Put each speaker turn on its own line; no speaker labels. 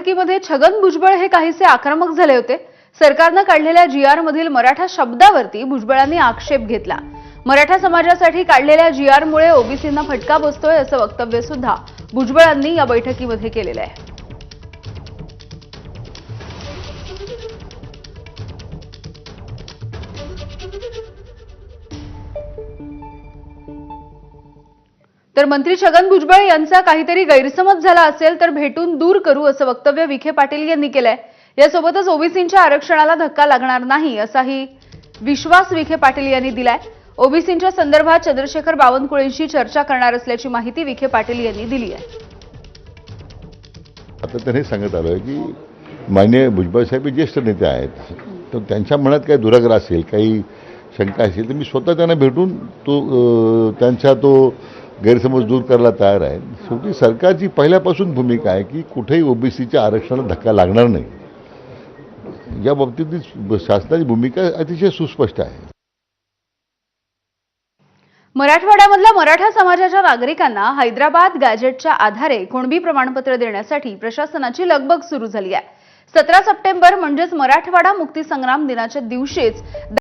मध्ये छगन भुजबळ हे काहीसे आक्रमक झाले होते। सरकारने काढलेल्या जीआर मधील मराठा शब्दावरती भुजबळांनी आक्षेप घेतला। मराठा समाजासाठी काढलेल्या जीआर मुळे ओबीसींना फटका बसतोय असं वक्तव्य सुद्धा भुजबळांनी या बैठकीमध्ये केलेलं आहे। तर मंत्री छगन भुजबळ यांचा काहीतरी गैरसमज झाला असेल तर भेटून दूर करू असं वक्तव्य विखे पाटील यांनी केलंय। यासोबतच ओबीसींच्या आरक्षणाला धक्का लागणार नाही असाही विश्वास विखे पाटील यांनी दिलाय। ओबीसींच्या संदर्भात चंद्रशेखर बावनकुळेंशी चर्चा करणार असल्याची माहिती विखे पाटील यांनी दिली आहे।
आता त्यांनी सांगत आलोय की माननीय भुजबळ साहेब ज्येष्ठ नेते आहेत, तर त्यांच्या मनात काही दुराग्रह असेल, काही शंका असेल तर मी स्वतः त्यांना भेटून त्यांचा तो गैरसमज दूर करायला तयार आहे। शेवटी सरकारची पहिल्यापासून भूमिका आहे की कुठेही ओबीसीच्या आरक्षणाला धक्का लागणार नाही। या बाबतीत शासनाची भूमिका अतिशय सुस्पष्ट आहे।
मराठवाड्यामधल्या मराठा समाजाच्या नागरिकांना हैदराबाद गॅजेटच्या आधारे कुणबी प्रमाणपत्र देण्यासाठी प्रशासनाची लगबग सुरू झाली आहे। 17 सप्टेंबर म्हणजेच मराठवाडा मुक्ती संग्राम दिनाच्या दिवशीच